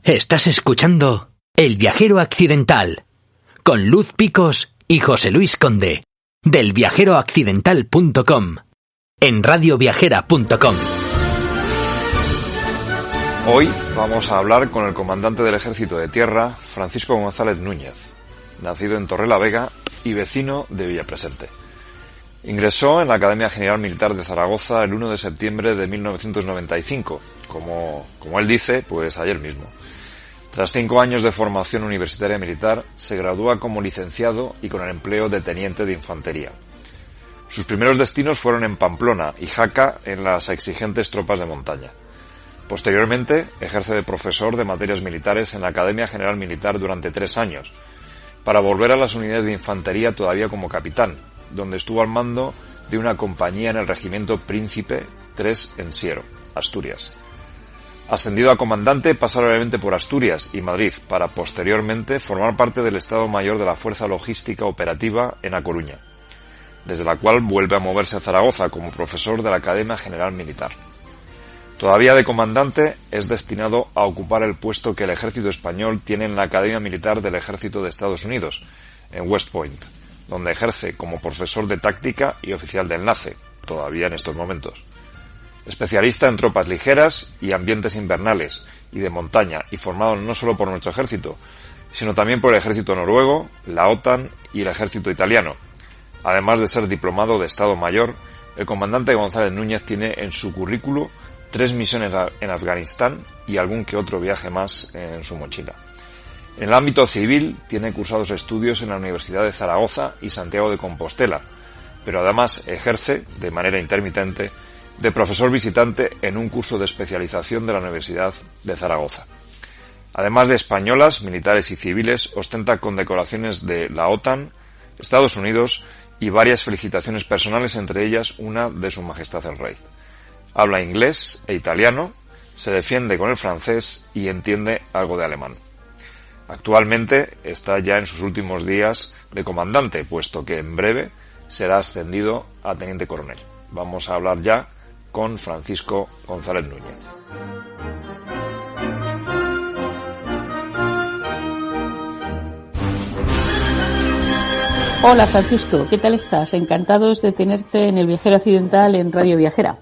Estás escuchando El Viajero Accidental con Luz Picos y José Luis Conde del viajeroaccidental.com en radioviajera.com. Hoy vamos a hablar con el comandante del Ejército de Tierra, Francisco González Núñez, nacido en Torrelavega y vecino de Villapresente. Ingresó en la Academia General Militar de Zaragoza el 1 de septiembre de 1995, como él dice, pues ayer mismo. Tras 5 años de formación universitaria militar, se gradúa como licenciado y con el empleo de teniente de infantería. Sus primeros destinos fueron en Pamplona y Jaca, en las exigentes tropas de montaña. Posteriormente, ejerce de profesor de materias militares en la Academia General Militar durante 3 años, para volver a las unidades de infantería todavía como capitán, donde estuvo al mando de una compañía en el Regimiento Príncipe III en Siero, Asturias. Ascendido a comandante, pasa brevemente por Asturias y Madrid, para posteriormente formar parte del Estado Mayor de la Fuerza Logística Operativa en A Coruña, desde la cual vuelve a moverse a Zaragoza como profesor de la Academia General Militar. Todavía de comandante, es destinado a ocupar el puesto que el Ejército Español tiene en la Academia Militar del Ejército de Estados Unidos, en West Point, donde ejerce como profesor de táctica y oficial de enlace, todavía en estos momentos. Especialista en tropas ligeras y ambientes invernales y de montaña, y formado no solo por nuestro ejército, sino también por el ejército noruego, la OTAN y el ejército italiano. Además de ser diplomado de Estado Mayor, el comandante González Núñez tiene en su currículo 3 misiones en Afganistán y algún que otro viaje más en su mochila. En el ámbito civil tiene cursados estudios en la Universidad de Zaragoza y Santiago de Compostela, pero además ejerce, de manera intermitente, de profesor visitante en un curso de especialización de la Universidad de Zaragoza. Además de españolas, militares y civiles, ostenta condecoraciones de la OTAN, Estados Unidos y varias felicitaciones personales, entre ellas una de Su Majestad el Rey. Habla inglés e italiano, se defiende con el francés y entiende algo de alemán. Actualmente está ya en sus últimos días de comandante, puesto que en breve será ascendido a teniente coronel. Vamos a hablar ya con Francisco González Núñez. Hola Francisco, ¿qué tal estás? Encantados de tenerte en El Viajero Accidental en Radio Viajera.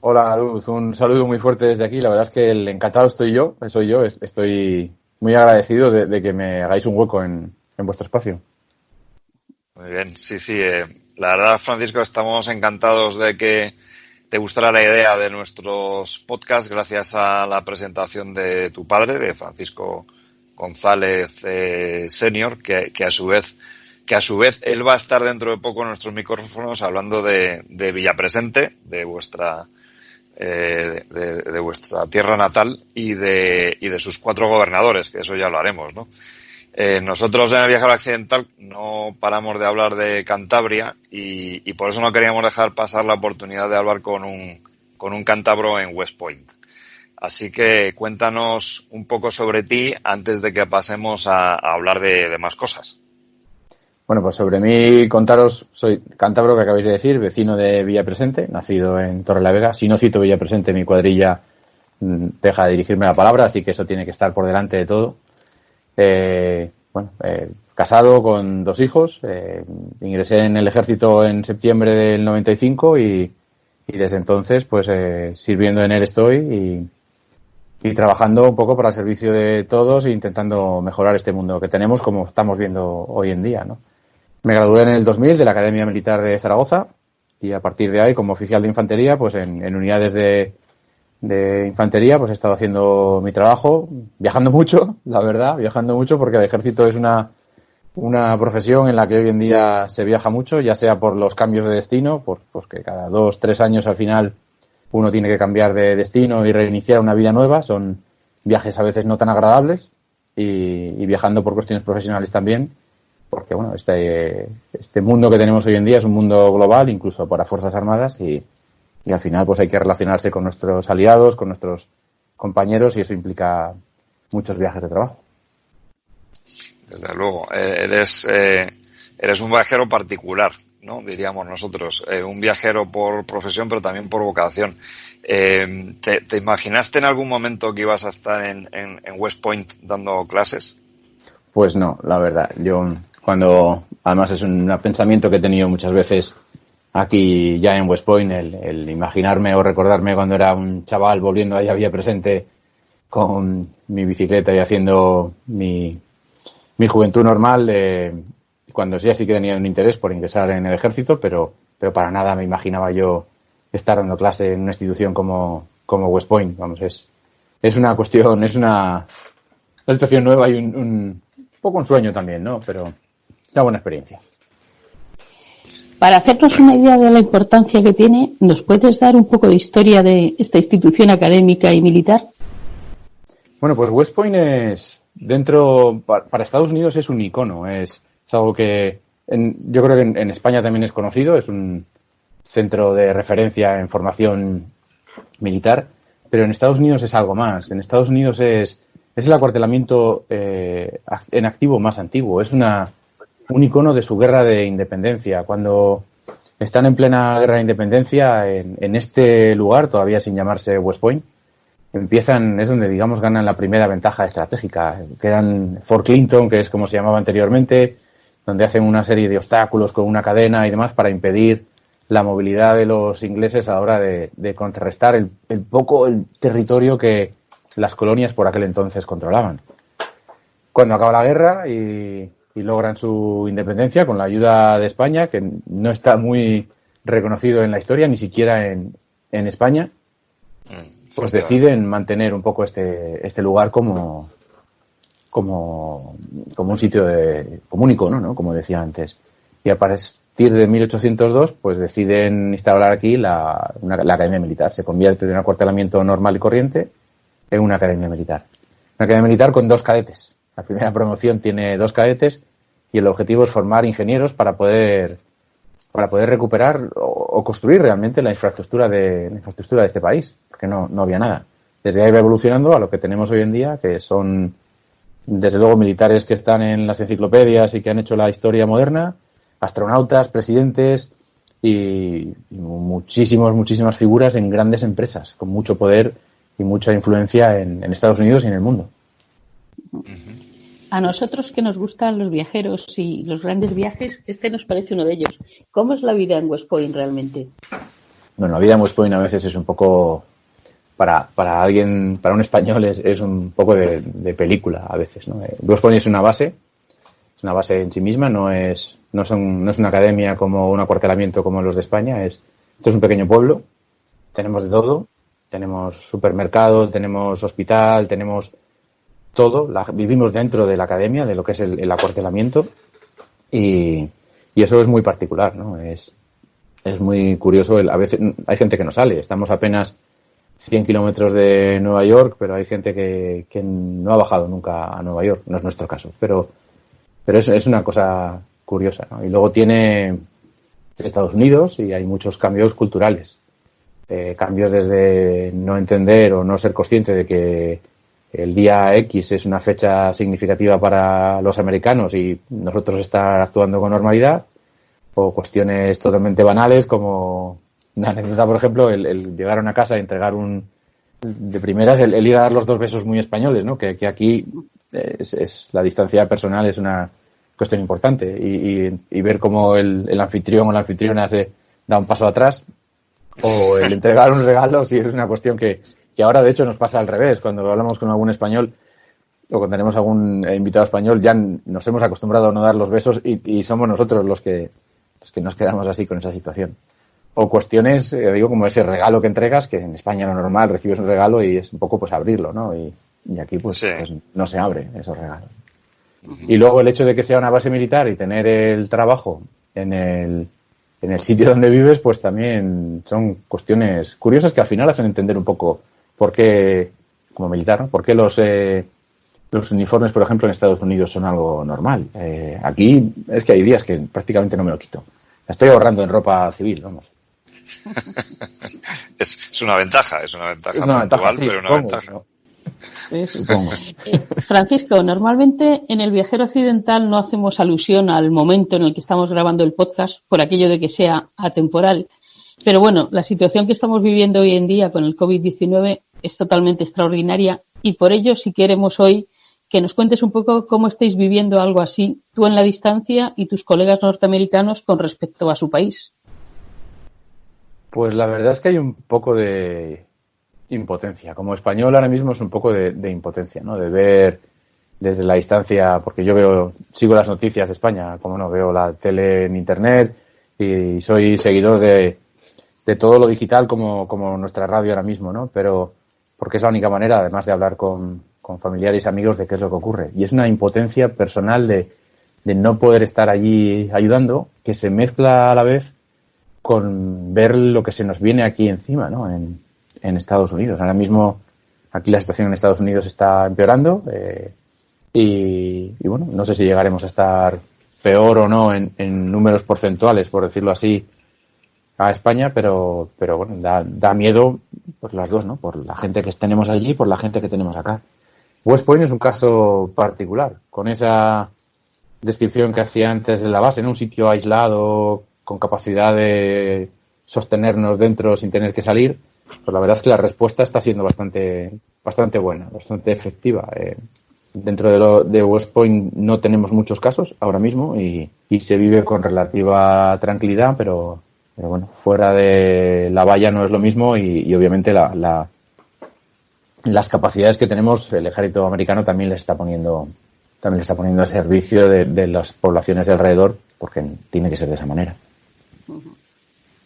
Hola Luz, un saludo muy fuerte desde aquí. La verdad es que el encantado soy yo. Estoy muy agradecido de que me hagáis un hueco en vuestro espacio. Muy bien, sí. La verdad, Francisco, estamos encantados de que te gustara la idea de nuestros podcasts gracias a la presentación de tu padre, de Francisco González Senior, que a su vez él va a estar dentro de poco en nuestros micrófonos hablando de Villapresente, de vuestra tierra natal y de sus 4 gobernadores, que eso ya lo haremos, ¿no? Nosotros en El Viajero Accidental no paramos de hablar de Cantabria y por eso no queríamos dejar pasar la oportunidad de hablar con un cántabro en West Point. Así que cuéntanos un poco sobre ti antes de que pasemos a hablar de más cosas. Bueno, pues sobre mí contaros, soy cántabro, que acabáis de decir, vecino de Villapresente, nacido en Torrelavega. Si no cito Villapresente, mi cuadrilla deja de dirigirme la palabra, así que eso tiene que estar por delante de todo. Casado con 2 hijos, ingresé en el ejército en septiembre del 95 y desde entonces pues sirviendo en él estoy y trabajando un poco para el servicio de todos e intentando mejorar este mundo que tenemos, como estamos viendo hoy en día, ¿no? Me gradué en el 2000 de la Academia Militar de Zaragoza y a partir de ahí, como oficial de infantería, pues en unidades de infantería, pues he estado haciendo mi trabajo, viajando mucho, la verdad, porque el ejército es una profesión en la que hoy en día se viaja mucho, ya sea por los cambios de destino, porque cada 2-3 años al final uno tiene que cambiar de destino y reiniciar una vida nueva. Son viajes a veces no tan agradables y viajando por cuestiones profesionales también, porque bueno, este mundo que tenemos hoy en día es un mundo global, incluso para Fuerzas Armadas, y al final pues hay que relacionarse con nuestros aliados, con nuestros compañeros, y eso implica muchos viajes de trabajo. Desde luego, eres un viajero particular, ¿no? Diríamos nosotros, un viajero por profesión, pero también por vocación. ¿Te imaginaste en algún momento que ibas a estar en West Point dando clases? Pues no, la verdad. Yo además es un pensamiento que he tenido muchas veces aquí ya en West Point, el imaginarme o recordarme cuando era un chaval volviendo ahí a Villa Presente con mi bicicleta y haciendo mi juventud normal, cuando ya sí que tenía un interés por ingresar en el ejército, pero para nada me imaginaba yo estar dando clase en una institución como West Point. Vamos, es una cuestión, es una situación nueva y un poco un sueño también, ¿no? Pero es una buena experiencia. Para hacernos una idea de la importancia que tiene, ¿nos puedes dar un poco de historia de esta institución académica y militar? Bueno, pues West Point para Estados Unidos es un icono, es algo que yo creo que en España también es conocido, es un centro de referencia en formación militar, pero en Estados Unidos es algo más. En Estados Unidos es el acuartelamiento en activo más antiguo, es un icono de su guerra de independencia. Cuando están en plena guerra de independencia, en este lugar, todavía sin llamarse West Point, es donde, digamos, ganan la primera ventaja estratégica. Quedan Fort Clinton, que es como se llamaba anteriormente, donde hacen una serie de obstáculos con una cadena y demás para impedir la movilidad de los ingleses a la hora de contrarrestar el territorio que las colonias por aquel entonces controlaban. Cuando acaba la guerra y logran su independencia con la ayuda de España, que no está muy reconocido en la historia, ni siquiera en España, pues deciden mantener un poco este lugar como un sitio como un icono, ¿no? Como decía antes. Y a partir de 1802, pues deciden instaurar aquí la academia militar. Se convierte de un acuartelamiento normal y corriente en una academia militar. Una academia militar con 2 cadetes. La primera promoción tiene 2 cadetes y el objetivo es formar ingenieros para poder recuperar o construir realmente la infraestructura de este país, porque no había nada. Desde ahí va evolucionando a lo que tenemos hoy en día, que son, desde luego, militares que están en las enciclopedias y que han hecho la historia moderna, astronautas, presidentes y muchísimas figuras en grandes empresas, con mucho poder y mucha influencia en Estados Unidos y en el mundo. A nosotros que nos gustan los viajeros y los grandes viajes, nos parece uno de ellos. ¿Cómo es la vida en West Point realmente? Bueno, la vida en West Point a veces es un poco, para un español es un poco de película a veces, ¿no? West Point es una base en sí misma, no es una academia como un acuartelamiento como los de España, esto es un pequeño pueblo, tenemos de todo, tenemos supermercado, tenemos hospital, tenemos todo, vivimos dentro de la academia, de lo que es el acuartelamiento, y eso es muy particular, ¿no? Es muy curioso, a veces hay gente que no sale, estamos apenas 100 kilómetros de Nueva York, pero hay gente que no ha bajado nunca a Nueva York, no es nuestro caso, pero es una cosa curiosa, ¿no? Y luego tiene Estados Unidos y hay muchos cambios culturales, cambios desde no entender o no ser consciente de que el día X es una fecha significativa para los americanos y nosotros estar actuando con normalidad, o cuestiones totalmente banales como una anécdota, por ejemplo, el llegar a una casa y entregar de primeras, el ir a dar los 2 besos muy españoles, ¿no? Que aquí la distancia personal es una cuestión importante y ver cómo el anfitrión o la anfitriona se da un paso atrás, o el entregar un regalo, sí, es una cuestión que ahora de hecho nos pasa al revés. Cuando hablamos con algún español o cuando tenemos algún invitado español, ya nos hemos acostumbrado a no dar los besos y somos nosotros los que nos quedamos así con esa situación. O cuestiones, digo, como ese regalo que entregas, que en España lo normal, recibes un regalo y es un poco pues abrirlo, ¿no? Y aquí pues no se abre esos regalos. Uh-huh. Y luego el hecho de que sea una base militar y tener el trabajo en el sitio donde vives, pues también son cuestiones curiosas que al final hacen entender un poco por qué, como militar, ¿no? Por qué los uniformes, por ejemplo, en Estados Unidos son algo normal. Aquí es que hay días que prácticamente no me lo quito. Me estoy ahorrando en ropa civil, vamos. Es una ventaja, puntual, sí, pero una ventaja. ¿No? Sí, supongo. Francisco, normalmente en El Viajero Occidental no hacemos alusión al momento en el que estamos grabando el podcast por aquello de que sea atemporal. Pero bueno, la situación que estamos viviendo hoy en día con el COVID-19 es totalmente extraordinaria y por ello sí queremos hoy que nos cuentes un poco cómo estáis viviendo algo así, tú en la distancia y tus colegas norteamericanos con respecto a su país. Pues la verdad es que hay un poco de impotencia. Como español ahora mismo es un poco de impotencia, ¿no? De ver desde la distancia, porque yo sigo las noticias de España, como no, veo la tele en internet y soy seguidor de todo lo digital como nuestra radio ahora mismo, ¿no? Pero porque es la única manera, además de hablar con familiares y amigos, de qué es lo que ocurre. Y es una impotencia personal de no poder estar allí ayudando, que se mezcla a la vez con ver lo que se nos viene aquí encima, ¿no? En Estados Unidos. Ahora mismo aquí la situación en Estados Unidos está empeorando y bueno, no sé si llegaremos a estar peor o no en números porcentuales, por decirlo así, a España, pero bueno, da miedo por las dos, ¿no? Por la gente que tenemos allí y por la gente que tenemos acá. West Point es un caso particular, con esa descripción que hacía antes de la base, ¿no? Un sitio aislado, con capacidad de sostenernos dentro sin tener que salir. Pues la verdad es que la respuesta está siendo bastante buena, bastante efectiva. Dentro de West Point no tenemos muchos casos ahora mismo y se vive con relativa tranquilidad, pero bueno, fuera de la valla no es lo mismo y obviamente las capacidades que tenemos el ejército americano también les está poniendo a servicio de las poblaciones de alrededor, porque tiene que ser de esa manera.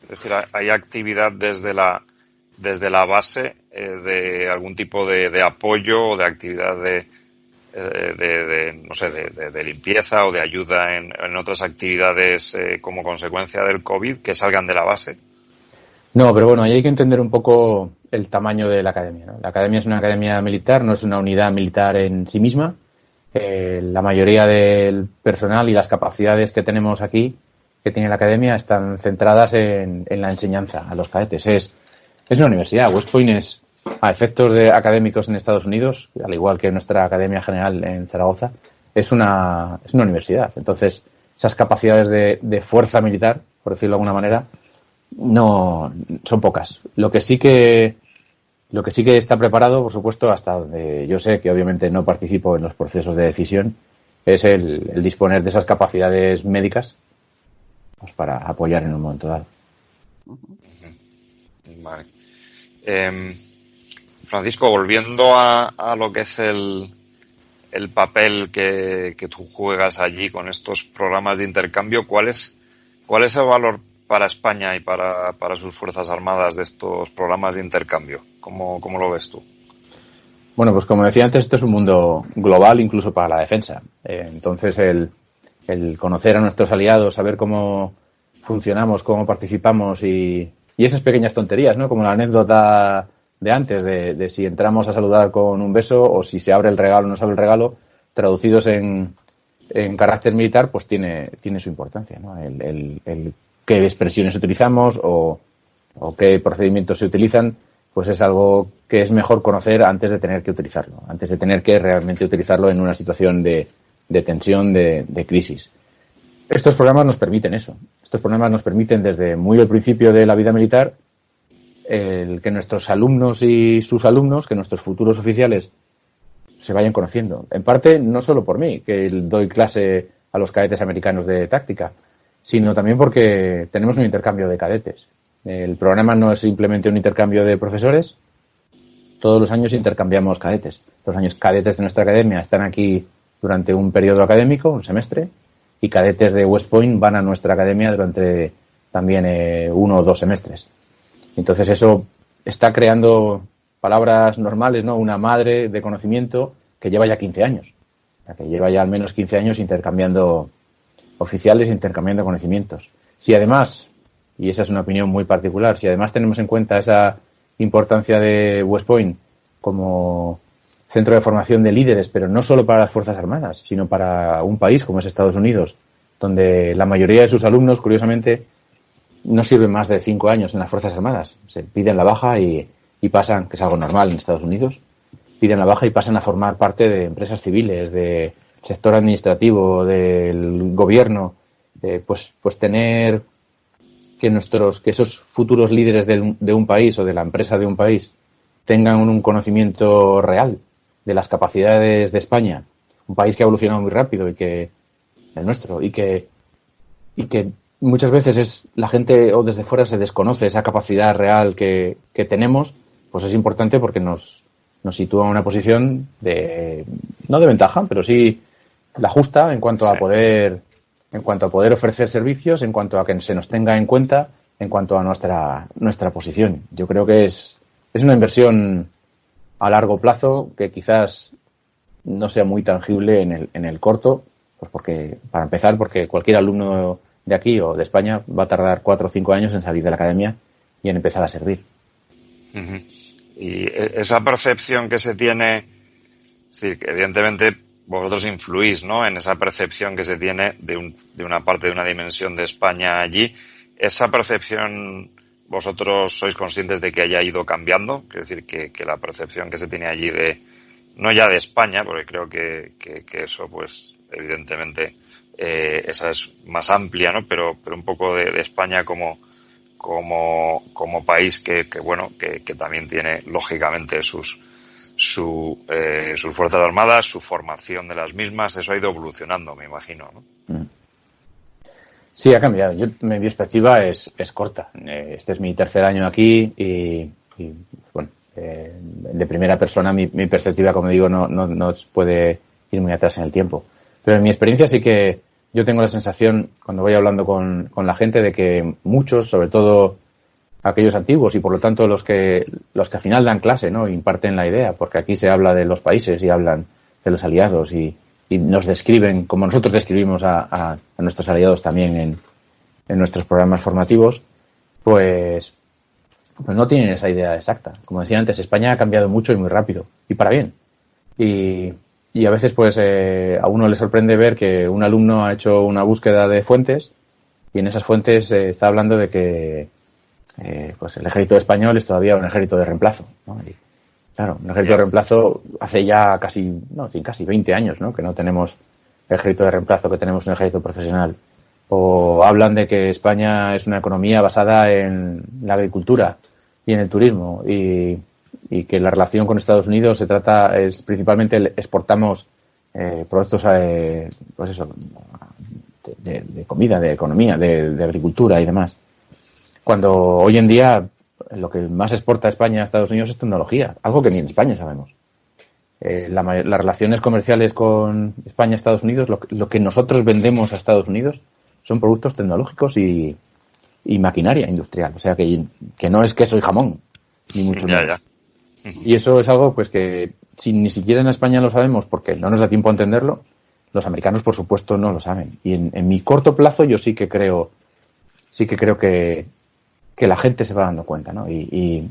Es decir, hay actividad desde la base de algún tipo de apoyo o de actividad de limpieza o de ayuda en otras actividades como consecuencia del COVID que salgan de la base. No, pero bueno, ahí hay que entender un poco el tamaño de la academia, ¿no? La academia es una academia militar, no es una unidad militar en sí misma. La mayoría del personal y las capacidades que tenemos aquí, que tiene la academia, están centradas en la enseñanza a los cadetes. Es una universidad. West Point es, a efectos de académicos en Estados Unidos, al igual que nuestra Academia General en Zaragoza, es una universidad. Entonces, esas capacidades de fuerza militar, por decirlo de alguna manera, no son pocas. Lo que sí que está preparado, por supuesto, hasta donde yo sé, que obviamente no participo en los procesos de decisión, es el disponer de esas capacidades médicas, pues, para apoyar en un momento dado. Vale. Francisco, volviendo a lo que es el papel que tú juegas allí con estos programas de intercambio, ¿cuál es el valor para España y para sus Fuerzas Armadas de estos programas de intercambio? ¿Cómo lo ves tú? Bueno, pues como decía antes, esto es un mundo global incluso para la defensa. Entonces el conocer a nuestros aliados, saber cómo funcionamos, cómo participamos y esas pequeñas tonterías, ¿no? Como la anécdota de antes, de si entramos a saludar con un beso o si se abre el regalo o no se abre el regalo, traducidos en carácter militar, pues tiene su importancia, ¿no? El qué expresiones utilizamos o qué procedimientos se utilizan, pues es algo que es mejor conocer antes de tener que utilizarlo, antes de tener que realmente utilizarlo en una situación de tensión, de crisis. Estos programas nos permiten eso. Estos programas nos permiten desde muy al principio de la vida militar el que nuestros alumnos y sus alumnos, que nuestros futuros oficiales se vayan conociendo. En parte, no solo por mí, que doy clase a los cadetes americanos de táctica, sino también porque tenemos un intercambio de cadetes. El programa no es simplemente un intercambio de profesores. Todos los años intercambiamos cadetes. Los años cadetes de nuestra academia están aquí durante un periodo académico, un semestre, y cadetes de West Point van a nuestra academia durante también 1 o 2 semestres. Entonces eso está creando palabras normales, ¿no? Una madre de conocimiento que lleva ya 15 años. Que lleva ya al menos 15 años intercambiando oficiales, intercambiando conocimientos. Si además, y esa es una opinión muy particular, si además tenemos en cuenta esa importancia de West Point como centro de formación de líderes, pero no solo para las Fuerzas Armadas, sino para un país como es Estados Unidos, donde la mayoría de sus alumnos, curiosamente, no sirven más de 5 años en las Fuerzas Armadas. Se piden la baja y pasan, que es algo normal en Estados Unidos, piden la baja y pasan a formar parte de empresas civiles, de sector administrativo, del gobierno, pues tener que esos futuros líderes de un país o de la empresa de un país tengan un conocimiento real de las capacidades de España, un país que ha evolucionado muy rápido y que el nuestro, y que muchas veces la gente o desde fuera se desconoce esa capacidad real que tenemos, pues es importante porque nos sitúa en una posición no de ventaja, pero sí la justa en cuanto a poder ofrecer servicios, en cuanto a que se nos tenga en cuenta, en cuanto a nuestra posición. Yo creo que es una inversión a largo plazo que quizás no sea muy tangible en el corto, pues porque cualquier alumno de aquí o de España va a tardar 4 o 5 años en salir de la academia y en empezar a servir. Uh-huh. Y esa percepción que se tiene, es decir, que evidentemente vosotros influís, ¿no?, en esa percepción que se tiene de una parte de una dimensión de España allí. Esa percepción, vosotros sois conscientes de que haya ido cambiando, es decir, que la percepción que se tiene allí no ya de España, porque creo que eso, pues, evidentemente, esa es más amplia, ¿no?, pero un poco de España como país que también tiene, lógicamente, sus fuerzas armadas, su formación de las mismas, eso ha ido evolucionando, me imagino, ¿no? Sí, ha cambiado. Mi perspectiva es corta. Este es mi 3er año aquí y bueno, de primera persona mi perspectiva, como digo, no puede ir muy atrás en el tiempo. Pero en mi experiencia sí que yo tengo la sensación, cuando voy hablando con la gente, de que muchos, sobre todo aquellos antiguos y por lo tanto los que al final dan clase, ¿no?, imparten la idea, porque aquí se habla de los países y hablan de los aliados y nos describen como nosotros describimos a nuestros aliados también en nuestros programas formativos, pues no tienen esa idea exacta. Como decía antes, España ha cambiado mucho y muy rápido y para bien. Y a veces pues a uno le sorprende ver que un alumno ha hecho una búsqueda de fuentes y en esas fuentes está hablando de que pues el ejército español es todavía un ejército de reemplazo, ¿no? Y, claro, un ejército de reemplazo hace ya casi 20 años, ¿no?, que no tenemos ejército de reemplazo, que tenemos un ejército profesional. O hablan de que España es una economía basada en la agricultura y en el turismo y que la relación con Estados Unidos es principalmente exportamos productos pues eso, de comida, de economía, de agricultura y demás. Cuando hoy en día lo que más exporta España a Estados Unidos es tecnología, algo que ni en España sabemos. Las relaciones comerciales con España y Estados Unidos, lo que nosotros vendemos a Estados Unidos son productos tecnológicos y maquinaria industrial. O sea que no es queso y jamón, ni mucho menos. Y eso es algo pues que si ni siquiera en España lo sabemos porque no nos da tiempo a entenderlo, los americanos por supuesto no lo saben. Y en mi corto plazo yo sí que creo que la gente se va dando cuenta, ¿no? Y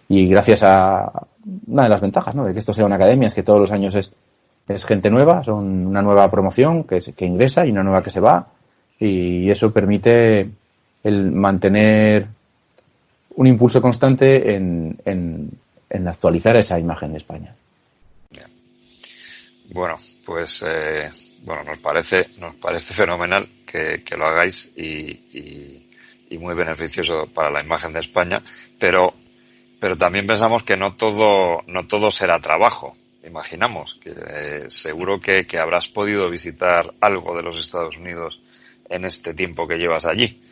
gracias a una de las ventajas, ¿no?, de que esto sea una academia es que todos los años es gente nueva, son una nueva promoción que ingresa y una nueva que se va, y eso permite el mantener un impulso constante en actualizar esa imagen de España. Bueno, pues nos parece fenomenal que lo hagáis y muy beneficioso para la imagen de España, pero también pensamos que no todo será trabajo. Imaginamos que seguro que habrás podido visitar algo de los Estados Unidos en este tiempo que llevas allí.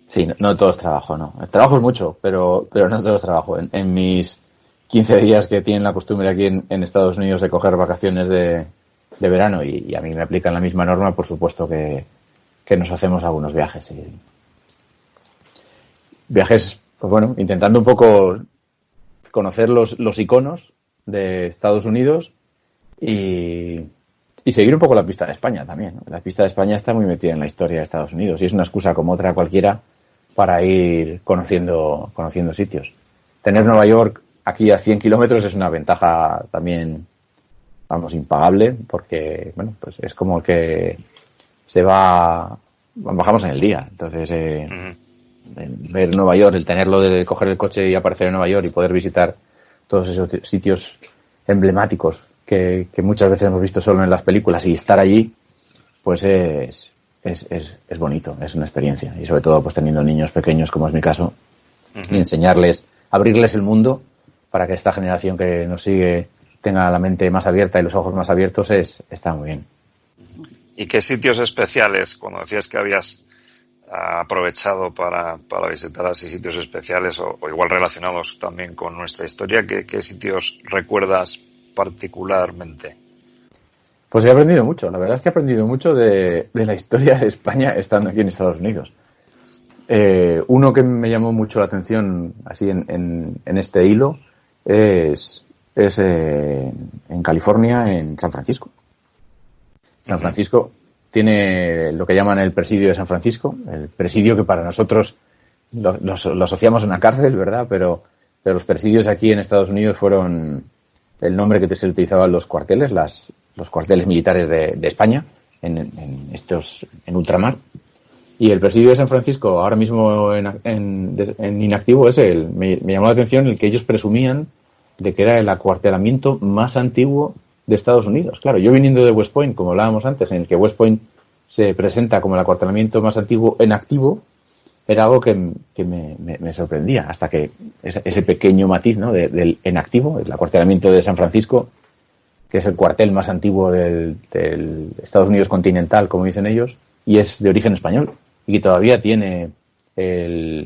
Sí, no todo es trabajo, no. El trabajo es mucho, pero no todo es trabajo. En mis 15 días que tienen la costumbre aquí en Estados Unidos de coger vacaciones de verano y a mí me aplican la misma norma, por supuesto que nos hacemos algunos viajes. Viajes, pues bueno, intentando un poco conocer los iconos de Estados Unidos y seguir un poco la pista de España también, ¿no? La pista de España está muy metida en la historia de Estados Unidos y es una excusa como otra cualquiera para ir conociendo sitios. Tener Nueva York aquí a 100 kilómetros es una ventaja también, vamos, impagable, porque, bueno, pues es como que bajamos en el día. Entonces, ver Nueva York, el tenerlo de coger el coche y aparecer en Nueva York y poder visitar todos esos sitios emblemáticos que muchas veces hemos visto solo en las películas, y estar allí pues es bonito, es una experiencia, y sobre todo pues teniendo niños pequeños como es mi caso, y enseñarles, abrirles el mundo para que esta generación que nos sigue tenga la mente más abierta y los ojos más abiertos, está muy bien. ¿Y qué sitios especiales, cuando decías que habías aprovechado para visitar así sitios especiales o igual relacionados también con nuestra historia, qué sitios recuerdas particularmente? Pues he aprendido mucho, la verdad es que he aprendido mucho de la historia de España estando aquí en Estados Unidos. Uno que me llamó mucho la atención así en este hilo es en California, en San Francisco. San Francisco tiene lo que llaman el presidio de San Francisco, el presidio que para nosotros lo asociamos a una cárcel, ¿verdad? Pero los presidios aquí en Estados Unidos fueron el nombre que se utilizaban los cuarteles, los cuarteles militares de España en ultramar. Y el presidio de San Francisco, ahora mismo en inactivo, me llamó la atención el que ellos presumían de que era el acuartelamiento más antiguo de Estados Unidos. Claro, yo viniendo de West Point, como hablábamos antes, en el que West Point se presenta como el acuartelamiento más antiguo en activo, era algo que me sorprendía, hasta que ese pequeño matiz, ¿no?, del en activo, el acuartelamiento de San Francisco, que es el cuartel más antiguo del Estados Unidos continental, como dicen ellos, y es de origen español, y que todavía tiene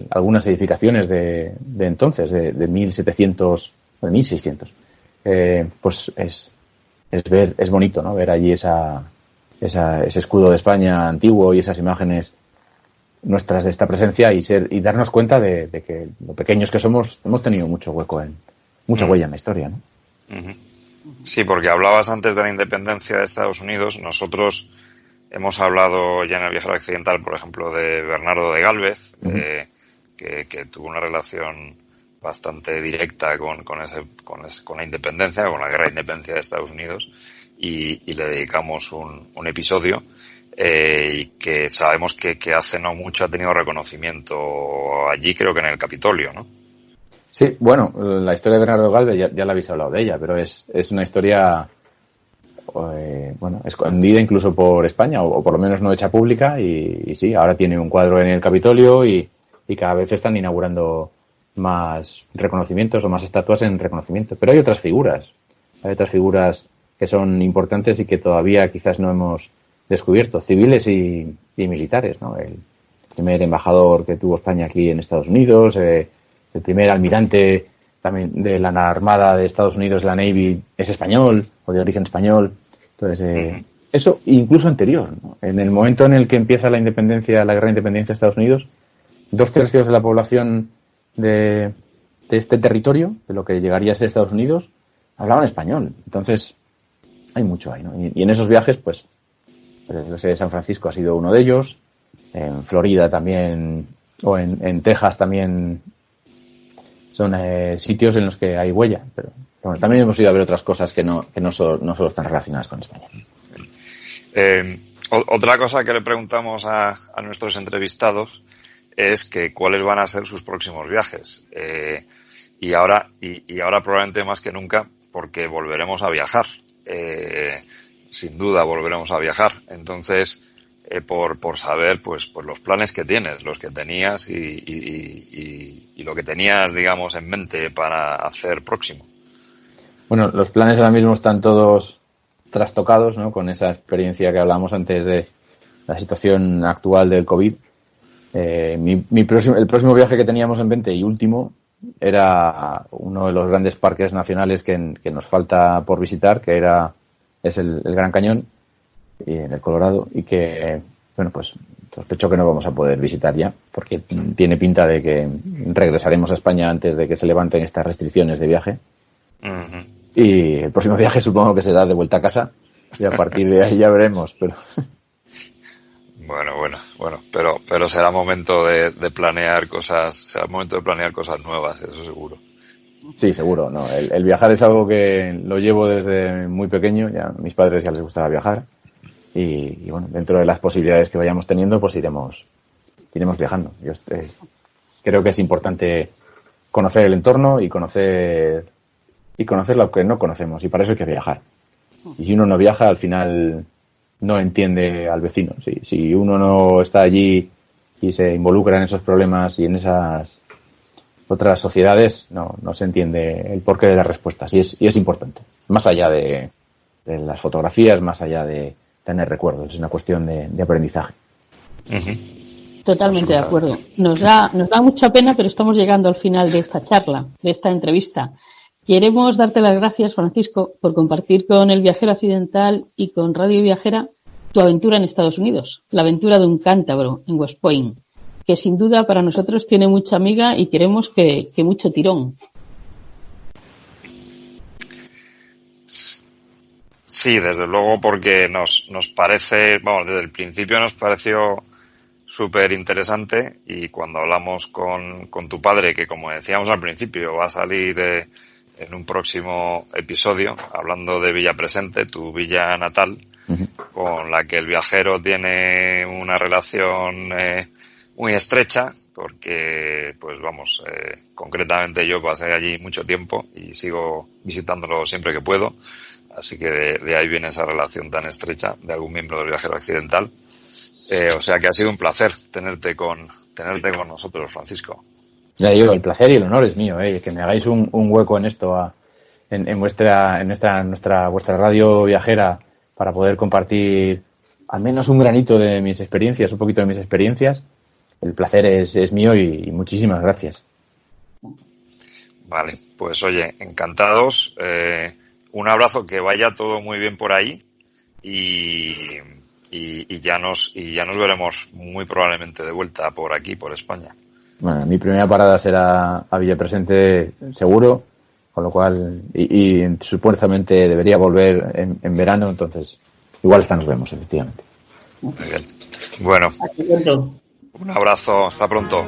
algunas edificaciones de entonces, de 1700, de 1600. Pues es bonito, ¿no?, ver allí ese escudo de España antiguo y esas imágenes nuestras de esta presencia, y darnos cuenta de que lo pequeños que somos hemos tenido mucho hueco mucha huella en la historia, ¿no? Sí, porque hablabas antes de la independencia de Estados Unidos. Nosotros hemos hablado ya en el Viajero Accidental, por ejemplo, de Bernardo de Gálvez, que tuvo una relación bastante directa con la independencia, con la guerra de independencia de Estados Unidos, y le dedicamos un episodio, y que sabemos que hace no mucho ha tenido reconocimiento allí, creo que en el Capitolio, ¿no? Sí, bueno, la historia de Bernardo Gálvez ya la habéis hablado de ella, pero es una historia escondida incluso por España, o por lo menos no hecha pública, y sí, ahora tiene un cuadro en el Capitolio, y cada vez están inaugurando más reconocimientos o más estatuas en reconocimiento. Pero hay otras figuras que son importantes y que todavía quizás no hemos descubierto, civiles y militares, ¿no? El primer embajador que tuvo España aquí en Estados Unidos, el primer almirante también de la Armada de Estados Unidos, la Navy, es español o de origen español. Entonces, eso incluso anterior, ¿no? En el momento en el que empieza la guerra de independencia de Estados Unidos, 2/3 de la población de este territorio, de lo que llegaría a ser Estados Unidos, hablaban español. Entonces, hay mucho ahí, ¿no? Y en esos viajes, pues yo sé, San Francisco ha sido uno de ellos, en Florida también, o en Texas también. Son sitios en los que hay huella, pero bueno, también hemos ido a ver otras cosas que no solo están relacionadas con España. Otra cosa que le preguntamos a nuestros entrevistados es que cuáles van a ser sus próximos viajes. Y ahora probablemente más que nunca, porque volveremos a viajar. Sin duda volveremos a viajar. Entonces, por saber pues los planes que tienes, los que tenías y lo que tenías, digamos, en mente para hacer próximo. Bueno, los planes ahora mismo están todos trastocados, ¿no?, con esa experiencia que hablábamos antes de la situación actual del COVID. El próximo viaje que teníamos en mente y último era uno de los grandes parques nacionales que nos falta por visitar, que es el Gran Cañón, y en el Colorado, y que, bueno, pues sospecho que no vamos a poder visitar ya, porque tiene pinta de que regresaremos a España antes de que se levanten estas restricciones de viaje. Y el próximo viaje supongo que será de vuelta a casa, y a partir de ahí ya veremos, pero... Bueno, pero será momento de planear cosas, nuevas, eso seguro. Sí, seguro, no. El viajar es algo que lo llevo desde muy pequeño, ya a mis padres ya les gustaba viajar, y bueno, dentro de las posibilidades que vayamos teniendo, pues iremos viajando. Yo creo que es importante conocer el entorno y conocer y conocer lo que no conocemos, y para eso hay que viajar. Y si uno no viaja, al final no entiende al vecino. Si uno no está allí y se involucra en esos problemas y en esas otras sociedades, no se entiende el porqué de las respuestas, y es importante, más allá de las fotografías, más allá de tener recuerdos, es una cuestión de aprendizaje. Totalmente de acuerdo. Nos da mucha pena, pero estamos llegando al final de esta charla, de esta entrevista. Queremos darte las gracias, Francisco, por compartir con El Viajero Accidental y con Radio Viajera tu aventura en Estados Unidos, la aventura de un cántabro en West Point, que sin duda para nosotros tiene mucha amiga y queremos que mucho tirón. Sí, desde luego, porque nos parece, desde el principio nos pareció súper interesante, y cuando hablamos con tu padre, que como decíamos al principio, va a salir en un próximo episodio, hablando de Villa Presente, tu villa natal, con la que el viajero tiene una relación muy estrecha, porque concretamente yo pasé allí mucho tiempo y sigo visitándolo siempre que puedo, así que de ahí viene esa relación tan estrecha de algún miembro del Viajero Accidental. O sea que ha sido un placer tenerte con nosotros, Francisco. Ya digo, el placer y el honor es mío, que me hagáis un hueco en esto, en vuestra radio viajera, para poder compartir al menos un granito de mis experiencias, un poquito de mis experiencias. El placer es mío y muchísimas gracias. Vale, pues oye, encantados. Un abrazo, que vaya todo muy bien por ahí, y ya nos veremos muy probablemente de vuelta por aquí, por España. Bueno, mi primera parada será a Villa Presente, seguro, con lo cual, y supuestamente debería volver en verano, entonces igual nos vemos, efectivamente. Muy bien. Bueno, un abrazo, hasta pronto.